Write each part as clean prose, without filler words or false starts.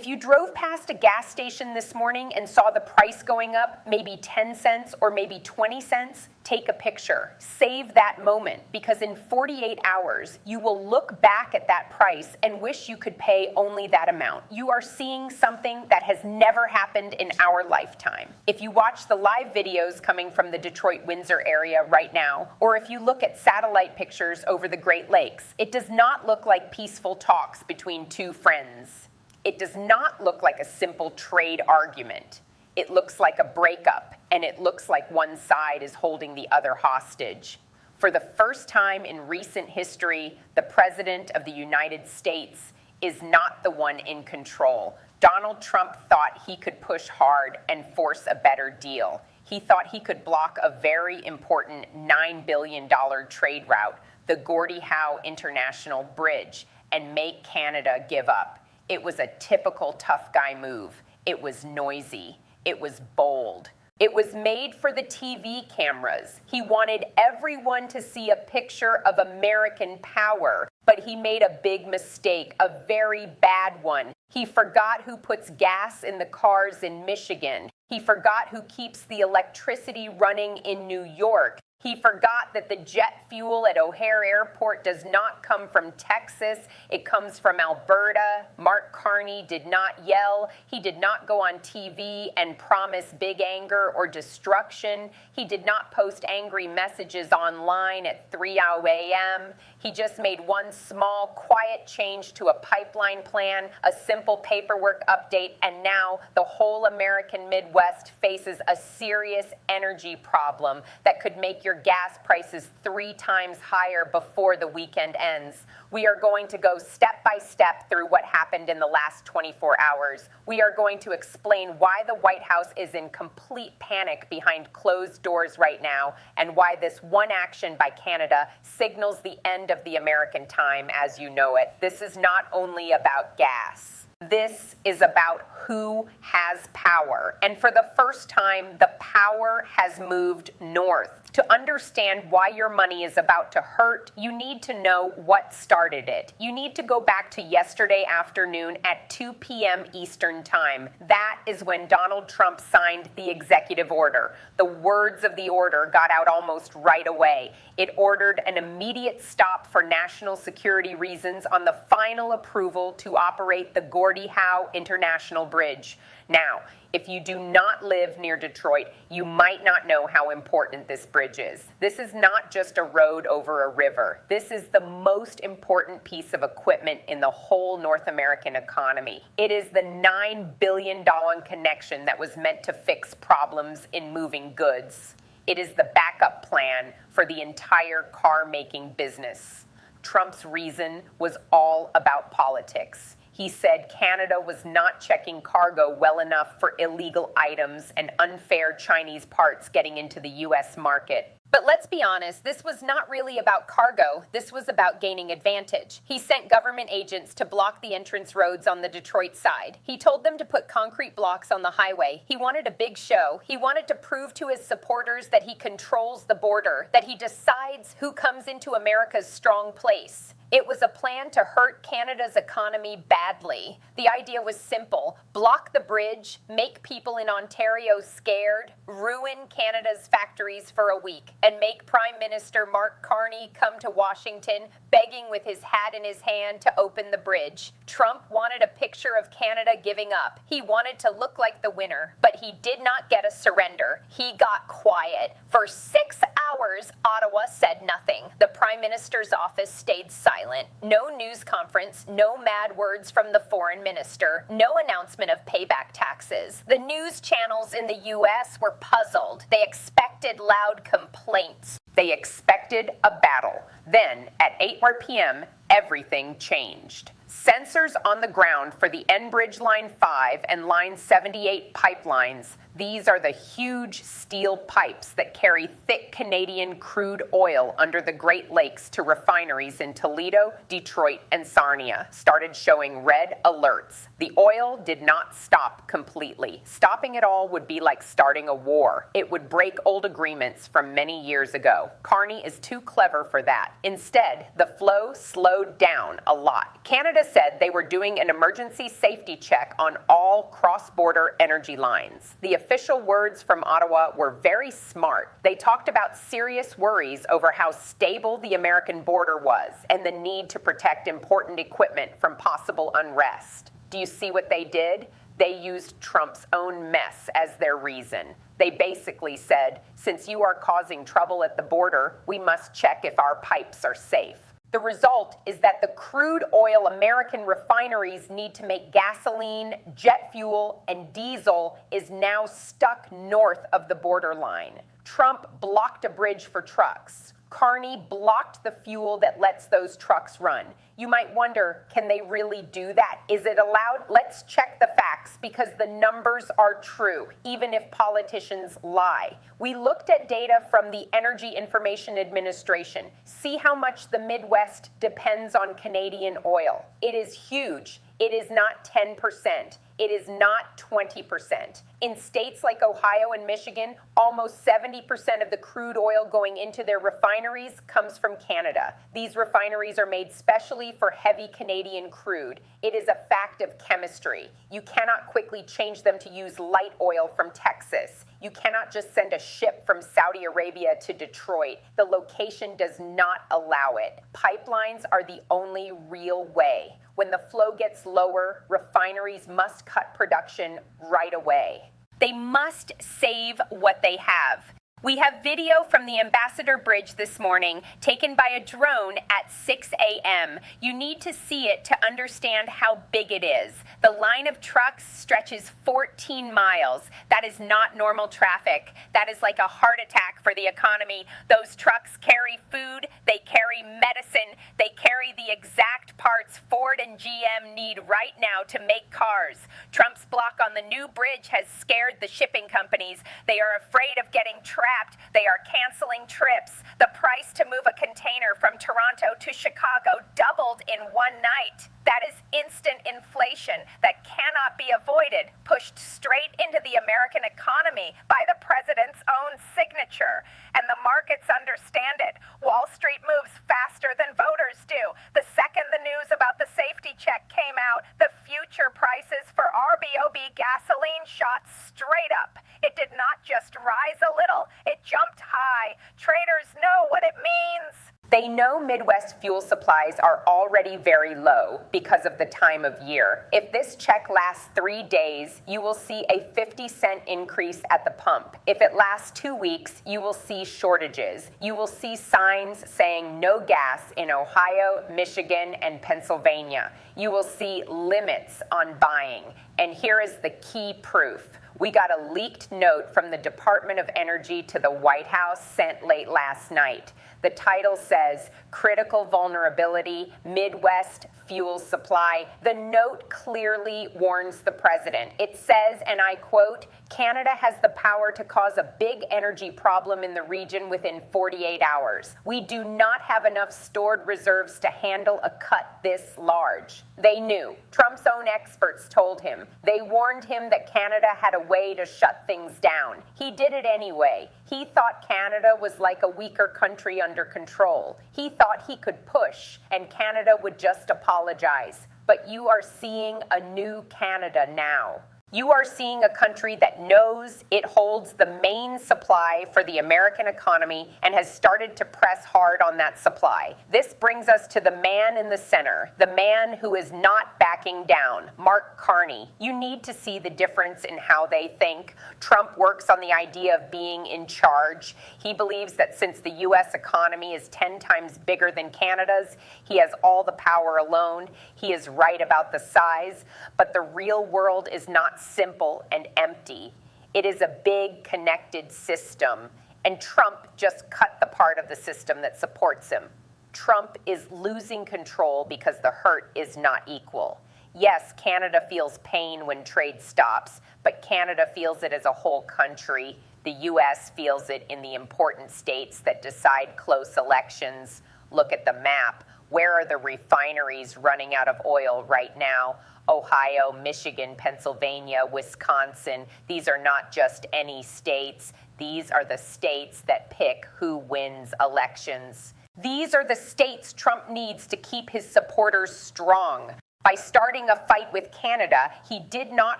If you drove past a gas station this morning and saw the price going up, maybe 10 cents or maybe 20 cents, take a picture. Save that moment, because in 48 hours, you will look back at that price and wish you could pay only that amount. You are seeing something that has never happened in our lifetime. If you watch the live videos coming from the Detroit-Windsor area right now, or if you look at satellite pictures over the Great Lakes, it does not look like peaceful talks between two friends. It does not look like a simple trade argument. It looks like a breakup, and it looks like one side is holding the other hostage. For the first time in recent history, the President of the United States is not the one in control. Donald Trump thought he could push hard and force a better deal. He thought he could block a very important $9 billion trade route, the Gordie Howe International Bridge, and make Canada give up. It was a typical tough guy move. It was noisy. It was bold. It was made for the TV cameras. He wanted everyone to see a picture of American power, but he made a big mistake, a very bad one. He forgot who puts gas in the cars in Michigan. He forgot who keeps the electricity running in New York. He forgot that the jet fuel at O'Hare Airport does not come from Texas. It comes from Alberta. Mark Carney did not yell. He did not go on TV and promise big anger or destruction. He did not post angry messages online at 3 a.m. He just made one small, quiet change to a pipeline plan, a simple paperwork update, and now the whole American Midwest faces a serious energy problem that could make your gas prices 3 times higher before the weekend ends. We are going to go step by step through what happened in the last 24 hours. We are going to explain why the White House is in complete panic behind closed doors right now, and why this one action by Canada signals the end of the American time as you know it. This is not only about gas. This is about who has power. And for the first time, the power has moved north. To understand why your money is about to hurt, you need to know what started it. You need to go back to yesterday afternoon at 2 p.m. Eastern Time. That is when Donald Trump signed the executive order. The words of the order got out almost right away. It ordered an immediate stop for national security reasons on the final approval to operate the Gordie Howe International Bridge. Now, if you do not live near Detroit, you might not know how important this bridge is. This is not just a road over a river. This is the most important piece of equipment in the whole North American economy. It is the $9 billion connection that was meant to fix problems in moving goods. It is the backup plan for the entire car-making business. Trump's reason was all about politics. He said Canada was not checking cargo well enough for illegal items and unfair Chinese parts getting into the U.S. market. But let's be honest, this was not really about cargo. This was about gaining advantage. He sent government agents to block the entrance roads on the Detroit side. He told them to put concrete blocks on the highway. He wanted a big show. He wanted to prove to his supporters that he controls the border, that he decides who comes into America's strong place. It was a plan to hurt Canada's economy badly. The idea was simple: block the bridge, make people in Ontario scared, ruin Canada's factories for a week, and make Prime Minister Mark Carney come to Washington begging with his hat in his hand to open the bridge. Trump wanted a picture of Canada giving up. He wanted to look like the winner, but he did not get a surrender. He got quiet. For 6 hours, Ottawa said nothing. The Prime Minister's office stayed silent. No news conference, no mad words from the foreign minister, no announcement of payback taxes. The news channels in the U.S. were puzzled. They expected loud complaints. They expected a battle. Then, at 8 p.m., everything changed. Sensors on the ground for the Enbridge Line 5 and Line 78 pipelines These are the huge steel pipes that carry thick Canadian crude oil under the Great Lakes to refineries in Toledo, Detroit, and Sarnia started showing red alerts. The oil did not stop completely. Stopping it all would be like starting a war. It would break old agreements from many years ago. Carney is too clever for that. Instead, the flow slowed down a lot. Canada said they were doing an emergency safety check on all cross-border energy lines. The official words from Ottawa were very smart. They talked about serious worries over how stable the American border was and the need to protect important equipment from possible unrest. Do you see what they did? They used Trump's own mess as their reason. They basically said, since you are causing trouble at the border, we must check if our pipes are safe. The result is that the crude oil American refineries need to make gasoline, jet fuel, and diesel is now stuck north of the borderline. Trump blocked a bridge for trucks. Carney blocked the fuel that lets those trucks run. You might wonder, can they really do that? Is it allowed? Let's check the facts because the numbers are true, even if politicians lie. We looked at data from the Energy Information Administration. See how much the Midwest depends on Canadian oil. It is huge. It is not 10%. It is not 20%. In states like Ohio and Michigan, almost 70% of the crude oil going into their refineries comes from Canada. These refineries are made specially for heavy Canadian crude. It is a fact of chemistry. You cannot quickly change them to use light oil from Texas. You cannot just send a ship from Saudi Arabia to Detroit. The location does not allow it. Pipelines are the only real way. When the flow gets lower, refineries must cut production right away. They must save what they have. We have video from the Ambassador Bridge this morning taken by a drone at 6 a.m. You need to see it to understand how big it is. The line of trucks stretches 14 miles. That is not normal traffic. That is like a heart attack for the economy. Those trucks carry food, they carry medicine, they carry the exact parts Ford and GM need right now to make cars. Trump's block on the new bridge has scared the shipping companies. They are afraid of getting trapped. They are canceling trips. The price to move a container from Toronto to Chicago doubled in one night. That is instant inflation that cannot be avoided, pushed straight into the American economy by the president's own signature. And the markets understand it. Wall Street moves faster than voters do. The second the news about the safety check came out, the future prices for RBOB gasoline shot straight up. It did not just rise a little, it jumped high. Traders know what it means. They know Midwest fuel supplies are already very low because of the time of year. If this check lasts 3 days, you will see a 50-cent increase at the pump. If it lasts 2 weeks, you will see shortages. You will see signs saying no gas in Ohio, Michigan, and Pennsylvania. You will see limits on buying. And here is the key proof. We got a leaked note from the Department of Energy to the White House sent late last night. The title says, Critical Vulnerability, Midwest Fuel Supply. The note clearly warns the president. It says, and I quote, Canada has the power to cause a big energy problem in the region within 48 hours. We do not have enough stored reserves to handle a cut this large. They knew. Trump's own experts told him. They warned him that Canada had a way to shut things down. He did it anyway. He thought Canada was like a weaker country under control. He thought he could push, and Canada would just apologize. But you are seeing a new Canada now. You are seeing a country that knows it holds the main supply for the American economy and has started to press hard on that supply. This brings us to the man in the center, the man who is not backing down, Mark Carney. You need to see the difference in how they think. Trump works on the idea of being in charge. He believes that since the U.S. economy is 10 times bigger than Canada's, he has all the power alone. He is right about the size, but the real world is not simple and empty. It is a big connected system, and Trump just cut the part of the system that supports him. Trump is losing control because the hurt is not equal. Yes, Canada feels pain when trade stops, but Canada feels it as a whole country. The U.S. feels it in the important states that decide close elections. Look at the map. Where are the refineries running out of oil right now? Ohio, Michigan, Pennsylvania, Wisconsin. These are not just any states. These are the states that pick who wins elections. These are the states Trump needs to keep his supporters strong. By starting a fight with Canada, he did not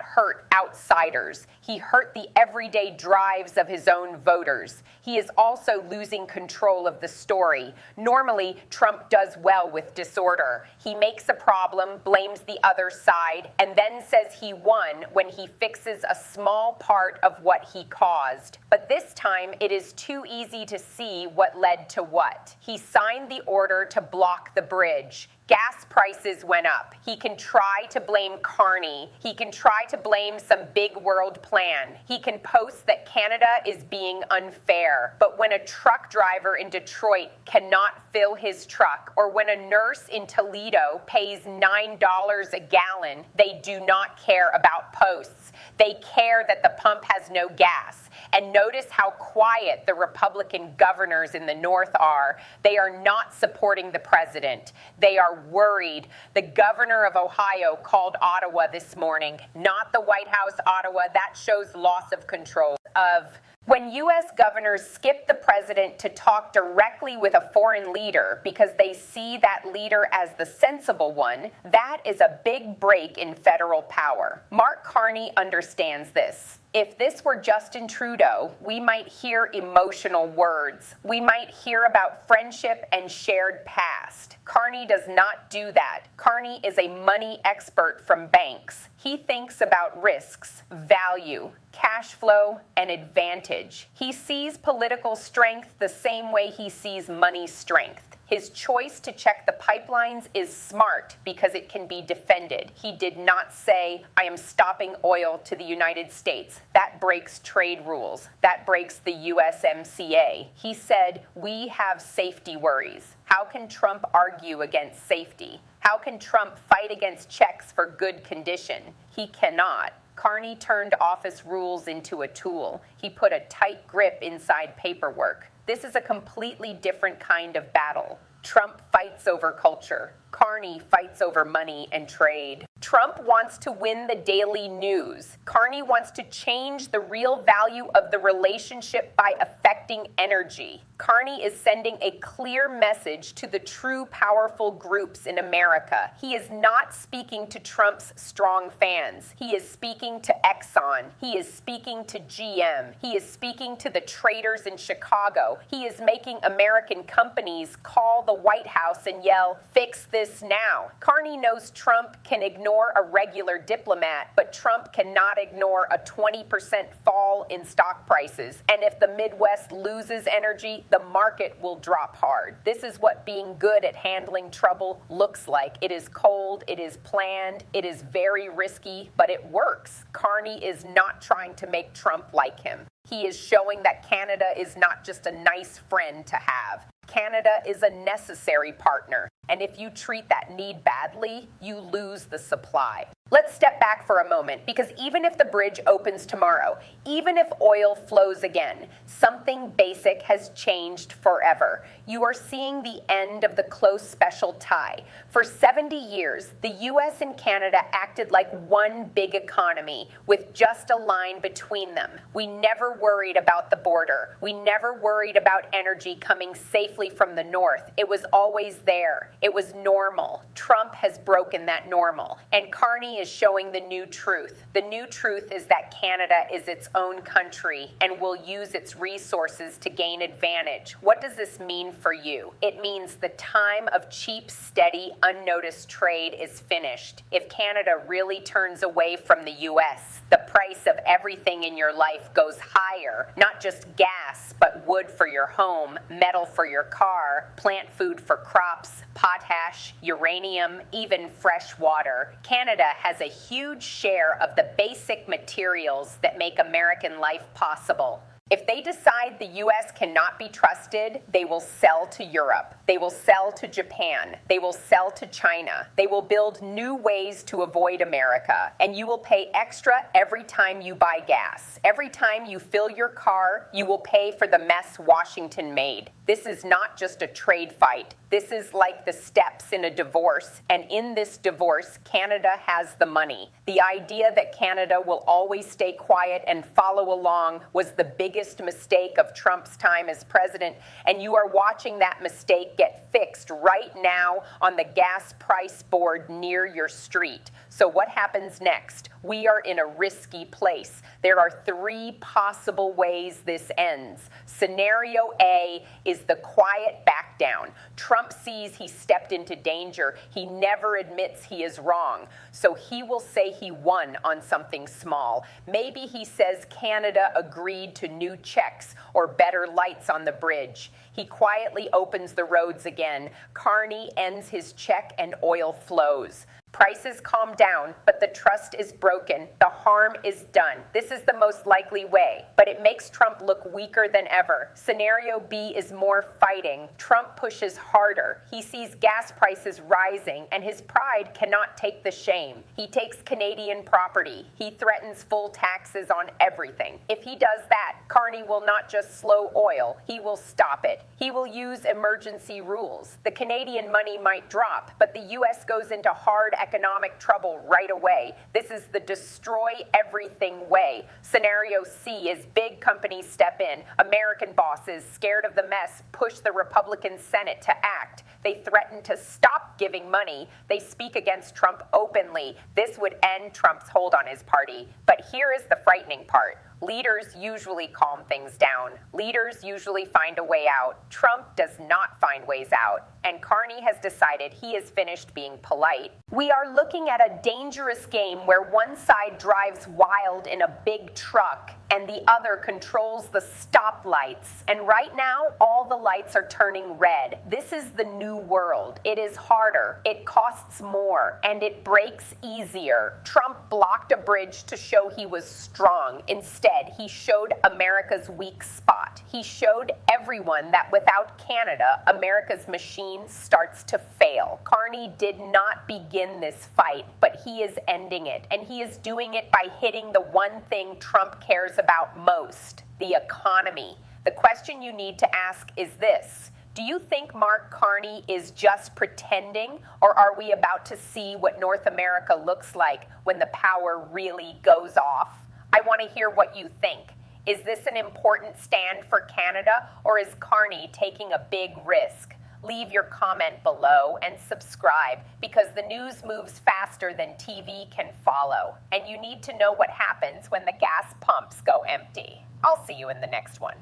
hurt outsiders. He hurt the everyday drives of his own voters. He is also losing control of the story. Normally, Trump does well with disorder. He makes a problem, blames the other side, and then says he won when he fixes a small part of what he caused. But this time, it is too easy to see what led to what. He signed the order to block the bridge. Gas prices went up. He can try to blame Carney. He can try to blame some big world plan. He can post that Canada is being unfair. But when a truck driver in Detroit cannot fill his truck, or when a nurse in Toledo pays $9 a gallon, they do not care about posts. They care that the pump has no gas. And notice how quiet the Republican governors in the North are. They are not supporting the president. They are worried. The governor of Ohio called Ottawa this morning, not the White House, Ottawa. That shows loss of control of. When U.S. governors skip the president to talk directly with a foreign leader because they see that leader as the sensible one, that is a big break in federal power. Mark Carney understands this. If this were Justin Trudeau, we might hear emotional words. We might hear about friendship and shared past. Carney does not do that. Carney is a money expert from banks. He thinks about risks, value, cash flow, and advantage. He sees political strength the same way he sees money strength. His choice to check the pipelines is smart because it can be defended. He did not say, I am stopping oil to the United States. That breaks trade rules. That breaks the USMCA. He said, we have safety worries. How can Trump argue against safety? How can Trump fight against checks for good condition? He cannot. Carney turned office rules into a tool. He put a tight grip inside paperwork. This is a completely different kind of battle. Trump fights over culture. Carney fights over money and trade. Trump wants to win the daily news. Carney wants to change the real value of the relationship by affecting energy. Carney is sending a clear message to the true powerful groups in America. He is not speaking to Trump's strong fans. He is speaking to Exxon. He is speaking to GM. He is speaking to the traders in Chicago. He is making American companies call the White House and yell, fix this now. Carney knows Trump can ignore a regular diplomat, but Trump cannot ignore a 20% fall in stock prices. And if the Midwest loses energy, the market will drop hard. This is what being good at handling trouble looks like. It is cold, it is planned, it is very risky, but it works. Carney is not trying to make Trump like him. He is showing that Canada is not just a nice friend to have. Canada is a necessary partner, and if you treat that need badly, you lose the supply. Let's step back for a moment, because even if the bridge opens tomorrow, even if oil flows again, something basic has changed forever. You are seeing the end of the close special tie. For 70 years, the U.S. and Canada acted like one big economy with just a line between them. We never worried about the border. We never worried about energy coming safely from the north. It was always there. It was normal. Trump has broken that normal, and Carney is showing the new truth. The new truth is that Canada is its own country and will use its resources to gain advantage. What does this mean for you? It means the time of cheap, steady, unnoticed trade is finished. If Canada really turns away from the U.S., the price of everything in your life goes higher, not just gas, but wood for your home, metal for your car, plant food for crops, potash, uranium, even fresh water. Canada has a huge share of the basic materials that make American life possible. If they decide the U.S. cannot be trusted, they will sell to Europe. They will sell to Japan. They will sell to China. They will build new ways to avoid America. And you will pay extra every time you buy gas. Every time you fill your car, you will pay for the mess Washington made. This is not just a trade fight. This is like the steps in a divorce. And in this divorce, Canada has the money. The idea that Canada will always stay quiet and follow along was the biggest mistake of Trump's time as president. And you are watching that mistake get fixed right now on the gas price board near your street. So what happens next? We are in a risky place. There are three possible ways this ends. Scenario A is the quiet back down. Trump sees he stepped into danger. He never admits he is wrong. So he will say he won on something small. Maybe he says Canada agreed to new checks or better lights on the bridge. He quietly opens the roads again. Carney ends his check and oil flows. Prices calm down, but the trust is broken. The harm is done. This is the most likely way, but it makes Trump look weaker than ever. Scenario B is more fighting. Trump pushes harder. He sees gas prices rising, and his pride cannot take the shame. He takes Canadian property. He threatens full taxes on everything. If he does that, Carney will not just slow oil, he will stop it. He will use emergency rules. The Canadian money might drop, but the U.S. goes into hard economic trouble right away. This is the destroy everything way. Scenario C is big companies step in. American bosses, scared of the mess, push the Republican Senate to act. They threaten to stop giving money. They speak against Trump openly. This would end Trump's hold on his party. But here is the frightening part. Leaders usually calm things down. Leaders usually find a way out. Trump does not find ways out. And Carney has decided he is finished being polite. We are looking at a dangerous game where one side drives wild in a big truck and the other controls the stoplights. And right now, all the lights are turning red. This is the new world. It is harder, it costs more, and it breaks easier. Trump blocked a bridge to show he was strong. Instead, he showed America's weak spot. He showed everyone that without Canada, America's machine starts to fail. Carney did not begin this fight, but he is ending it. And he is doing it by hitting the one thing Trump cares about most, the economy. The question you need to ask is this: do you think Mark Carney is just pretending, or are we about to see what North America looks like when the power really goes off? I want to hear what you think. Is this an important stand for Canada, or is Carney taking a big risk? Leave your comment below and subscribe, because the news moves faster than TV can follow. And you need to know what happens when the gas pumps go empty. I'll see you in the next one.